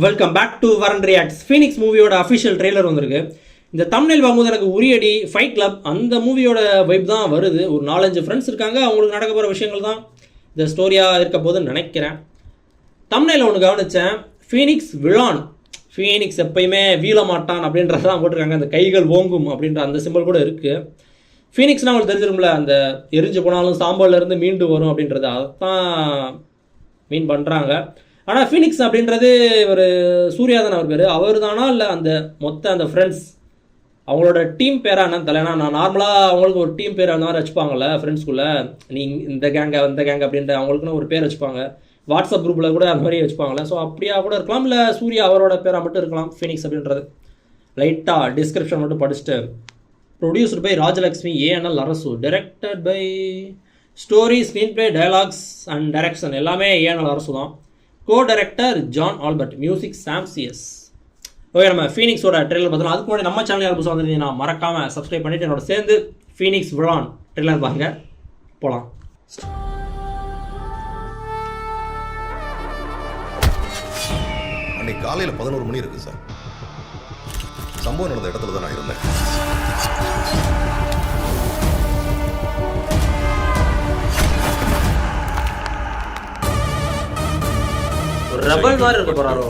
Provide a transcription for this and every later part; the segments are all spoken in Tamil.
வெல்கம் பேக் டு வரன் ரியாக்ட்ஸ். ஃபீனிக்ஸ் மூவியோட அஃபிஷியல் ட்ரெய்லர் வந்திருக்கு. இந்த தம்ப்நெயில் பார்க்கும்போது எனக்கு உரியடி ஃபைட் கிளப் அந்த மூவியோட வைப் தான் வருது. ஒரு 4-5 ஃப்ரெண்ட்ஸ் இருக்காங்க, அவங்களுக்கு நடக்க போகிற விஷயங்கள் தான் இந்த ஸ்டோரியாக இருக்க போதுன்னு நினைக்கிறேன். தம்ப்நெயில் ஒன்று கவனித்தேன், ஃபீனிக்ஸ் விழான். ஃபீனிக்ஸ் எப்பயுமே வீழ மாட்டான் அப்படின்றதான் போட்டிருக்காங்க. அந்த கைகள் ஓங்கும் அப்படின்ற அந்த சிம்பிள் கூட இருக்குது. ஃபீனிக்ஸ்னால் அவங்களுக்கு தெரிஞ்சிருக்கும்ல, அந்த எரிஞ்சு போனாலும் சாம்பார்லேருந்து மீண்டு வரும் அப்படின்றது, அதைத்தான் மீன் பண்ணுறாங்க. ஆனால் ஃபீனிக்ஸ் அப்படின்றது ஒரு சூர்யா தானே அவர் பேர், அவர் தானா இல்லை அந்த அந்த ஃப்ரெண்ட்ஸ் அவங்களோட டீம் பேராக என்னன்னு தெரியல. நான் நார்மலாக அவங்களுக்கு ஒரு டீம் பேர் அந்த மாதிரி வச்சுப்பாங்கள்ல ஃப்ரெண்ட்ஸ்குள்ளே, நீ இந்த கேங்க அந்த கேங் அப்படின்ற அவங்களுக்குன்னு ஒரு பேர் வச்சுப்பாங்க. வாட்ஸ்அப் குரூப்பில் கூட அந்த மாதிரி வச்சுப்பாங்களே. ஸோ அப்படியா கூட இருக்கலாம், இல்லை சூர்யா அவரோட பேராக மட்டும் இருக்கலாம் ஃபீனிக்ஸ் அப்படின்றது. லைட்டாக டிஸ்கிரிப்ஷன் மட்டும் படிச்சுட்டு, produced by Rajalakshmi ANL Arasu, directed by story screenplay dialogues and direction எல்லாமே ஏஎன்எல் அரசு தான். Co-director John Albert, music Sam CS. Okay, நம்ம ஃபீனிக்ஸோட ட்ரெய்லர் பார்த்தோம். அதுக்கு முன்னாடி நம்ம சேனல் யார் புதுசாக வந்துருந்தீங்கன்னா மறக்காமல் சப்ஸ்கிரைப் பண்ணிவிட்டு என்னோட சேர்ந்து ஃபீனிக்ஸ் விழான் ட்ரெய்லர் பாருங்க. போகலாம். அன்னைக்கு காலையில் 11 மணி இருக்குது சார். சம்பவம் நடந்த இடத்துல தான் நான் இருந்தேன். ரபல் மாதிரி இருக்க போறாரோ.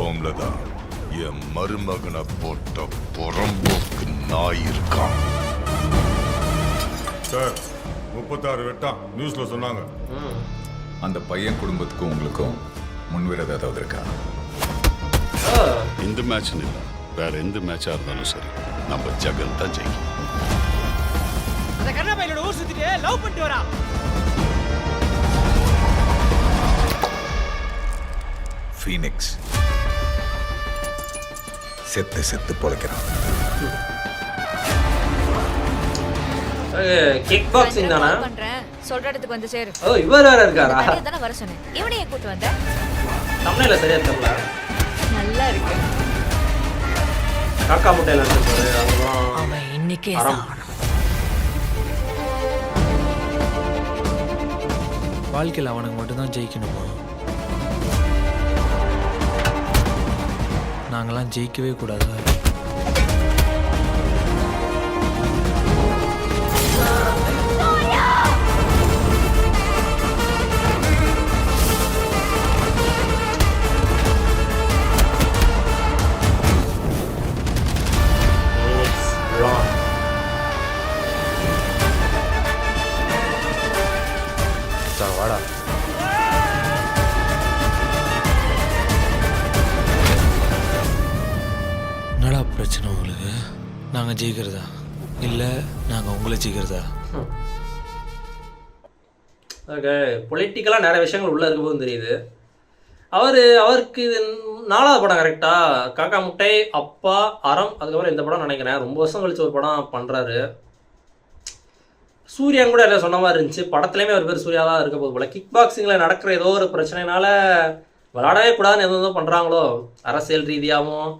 என் மருமகனை போட்ட புறம்போக்கு நாய் இருக்கான் சார். 36 வெட்டான் நியூஸ்ல சொன்னாங்க. அந்த பையன் குடும்பத்துக்கும் உங்களுக்கும் முன்விரோதம் ஏதாவது இருக்கா? இந்த மேட்ச் இல்லை, வேற எந்த மேட்சா இருந்தாலும் சரி, நம்ம ஜெகன் தான் ஜெயிக்கும். அந்த கண்ணா பையனோட ஊர் சுத்திட்டு லவ் பண்ணிட்டு வரா. ஃபீனிக்ஸ் செத்து செத்து பொழைக்கிறான். கிக் பாக்ஸிங் தானா பண்றேன், சொல்ற இடத்துக்கு வந்து சேரு. ஓ, இவர் வேற இருக்காரா? தான வர சொன்னேன், இவனையே கூட்டி வந்த. தம்ப்நெயில சரியா தெரியல. நல்லா இருக்கு. காக்கா முட்டையில இருக்கு. அதுதான் அவன் இன்னைக்கே சாவணும். வாழ்க்கையில் அவனுக்கு மட்டும்தான் ஜெயிக்கணுமா? நாங்களாம் ஜெயிக்கவே கூடாது. வாடா. என்னடா பிரச்சனை உங்களுக்கு? நாங்கள் ஜெயிக்கிறதா இல்லை நாங்கள் உங்களை ஜெயிக்கிறதா? ஓகே, பொலிட்டிக்கலாக நிறைய விஷயங்கள் உள்ளே இருக்க போதும் தெரியுது. அவருக்கு இது 4வது படம் கரெக்டாக? காக்கா முட்டை, அப்பா, அறம், அதுக்கப்புறம் இந்த படம் நினைக்கிறேன். ரொம்ப வருஷம் கழிச்சு ஒரு படம் பண்ணுறாரு. சூர்யான் கூட எல்லாம் சொன்ன மாதிரி இருந்துச்சு. படத்துலேயுமே ஒரு பேர் சூர்யா தான் இருக்க போது போல். கிக் பாக்ஸிங்கில் நடக்கிற ஏதோ ஒரு பிரச்சனைனால விளாடவே கூடாதுன்னு எதுவும் பண்ணுறாங்களோ, அரசியல் ரீதியாகவும்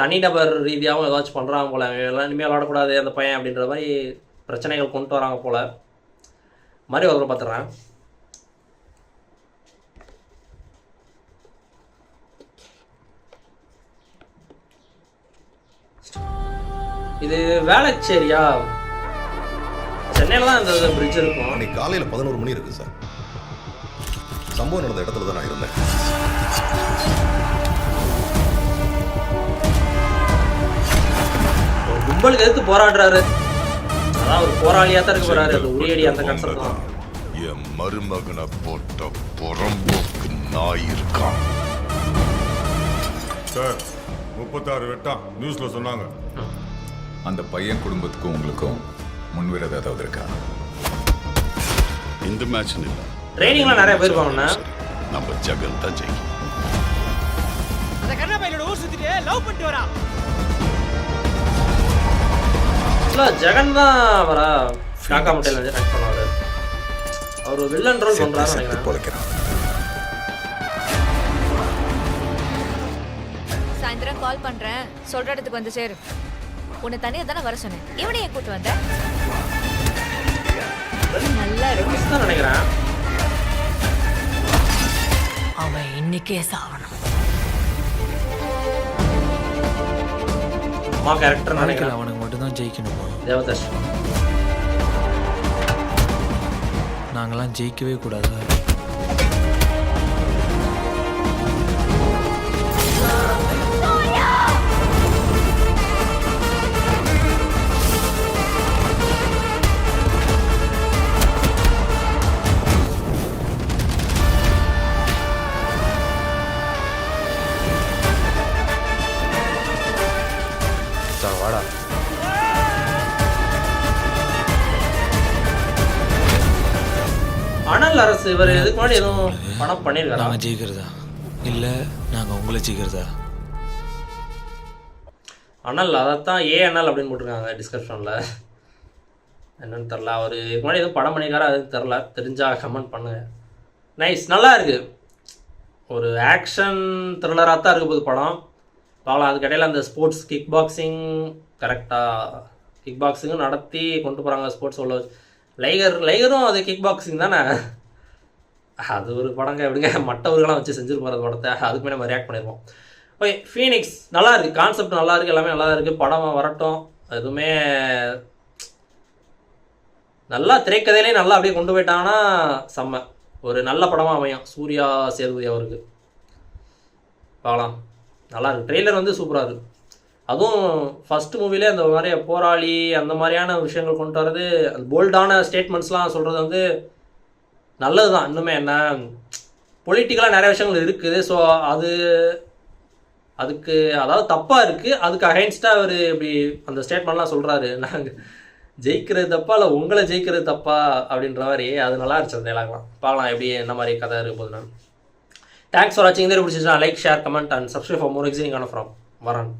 தனிநபர் ரீதியாகவும் ஏதாச்சும் பண்ணுறாங்க போல். எல்லாம் இனிமேல் விளாடக்கூடாது அந்த பையன் அப்படின்ற மாதிரி பிரச்சனைகள் கொண்டு வராங்க போல். மாதிரி ஒரு பார்த்துட்றேன். இது வேளச்சேரியா? சென்னையில் தான் இந்த பிரிட்ஜ் இருக்கும். அன்னைக்கு காலையில் 11 மணி இருக்குது சார். சம்பவம் நடந்த இடத்துல தான் நான் இருந்தேன். கும்பலுக்கு எதிர்த்து போராடுறாரு. அதான் ஒரு போராளியாக தான் இருக்க போறாரு. அது உரியடி அந்த கான்செப்ட் தான். என் மருமகனை போட்ட புறம்போக்கு நாய் இருக்கான் சார். 36 வெட்டான் நியூஸ்ல சொன்னாங்க. அந்த பையன் குடும்பத்துக்கும் உங்களுக்கும் முன்விரோதம் ஏதாவது இருக்கா? இந்த மேட்ச் இல்லை, ட்ரைனிங்லாம் நிறைய பேர் இருப்பாங்கண்ணா. நம்ம ஜெகன் தான் ஜெயிக்கும். அந்த கண்ணா பையனோட ஊர் சுத்திட்டு லவ் பண்ணிட்டு வரா. இல்லை, ஜெகன் தான் வரா. காக்கா முட்டையில் வந்து ஆக்ட் பண்ணுவார். அவர் வில்லன் ரோல் பண்ணுறாரு நினைக்கிறேன். பொழைக்கிறான். சாயந்தரம் கால் பண்றேன், சொல்ற இடத்துக்கு வந்து சேரு. உன்னை தனியாக தானே வர சொன்னேன், இவனையே கூட்டி வந்த. நல்லா இருக்கு நினைக்கிறேன். அவன் இன்னைக்கே சாவணும். அம்மா கேரக்டர் வாழ்க்கையில் நினைக்கிறேன். அவனுக்கு மட்டும்தான் ஜெயிக்கணுமா? தேவதாஸ் நாங்களாம் ஜெயிக்கவே கூடாதா? வாடா. அனல் அரசு இவர் இதுக்கு முன்னாடி எதுவும் படம் பண்ணியிருக்காரா? நாங்கள் ஜெயிக்கிறதா இல்லை நாங்கள் உங்களை ஜெயிக்கிறதா? அனல் அதைத்தான் ஏஎன்எல் அப்படின்னு போட்டிருக்காங்க டிஸ்கிரிப்ஷனில். என்னன்னு தெரில. அவர் இதுக்கு முன்னாடி எதுவும் படம் பண்ணியிருக்காரா அது தெரில. தெரிஞ்சால் கமெண்ட் பண்ணுங்க. நைஸ், நல்லா இருக்குது. ஒரு ஆக்ஷன் த்ரில்லராக தான் இருக்க போகுது படம். பார்க்கலாம். அதுக்கடையில் அந்த ஸ்போர்ட்ஸ் கிக் பாக்ஸிங் கரெக்டாக கிக் பாக்ஸிங்கும் நடத்தி கொண்டு போகிறாங்க. ஸ்போர்ட்ஸ் உள்ள லைகரும் அது கிக் பாக்ஸிங் தானே. அது ஒரு படங்க எப்படிங்க மற்றவர்களாம் வச்சு செஞ்சுட்டு போகிறது படத்தை. அதுக்கு மேலே நம்ம ரியாக்ட் பண்ணியிருப்போம். ஓகே, ஃபீனிக்ஸ் நல்லா இருக்குது. கான்செப்ட் நல்லா இருக்குது. எல்லாமே நல்லா இருக்குது. படம் வரட்டும். எதுவுமே நல்லா திரைக்கதையிலே நல்லா அப்படியே கொண்டு போயிட்டாங்கன்னா செம்ம ஒரு நல்ல படமாக அமையும் சூர்யா சேதுபதி அவருக்கு. பார்க்கலாம். நல்லா இருக்குது. ட்ரெய்லர் வந்து சூப்பராக இருக்குது. அதுவும் ஃபஸ்ட்டு மூவிலே அந்த மாதிரி போராளி அந்த மாதிரியான விஷயங்கள் கொண்டு வர்றது, அந்த போல்டான ஸ்டேட்மெண்ட்ஸ்லாம் சொல்கிறது வந்து நல்லது தான். இன்னுமே என்ன பொலிட்டிக்கலாக நிறைய விஷயங்கள் இருக்குது. ஸோ அதுக்கு அதாவது தப்பாக இருக்குது. அதுக்கு அகைன்ஸ்டாக அவர் இப்படி அந்த ஸ்டேட்மெண்ட்லாம் சொல்கிறாரு. நாங்கள் ஜெயிக்கிறது தப்பா இல்லை உங்களை ஜெயிக்கிறது தப்பா அப்படின்ற மாதிரி. அது நல்லா இருந்துச்சு அந்த டைலாக்லாம். பார்க்கலாம் எப்படி என்ன மாதிரி கதை இருக்க போகுது. நான் தேங்க்ஸ் ஃபார் வாட்சிங். இந்த பிடிச்சிச்சுன்னா like, share, comment and subscribe for more எக்ஸிங் ஆன ஃப்ரம் வரன்.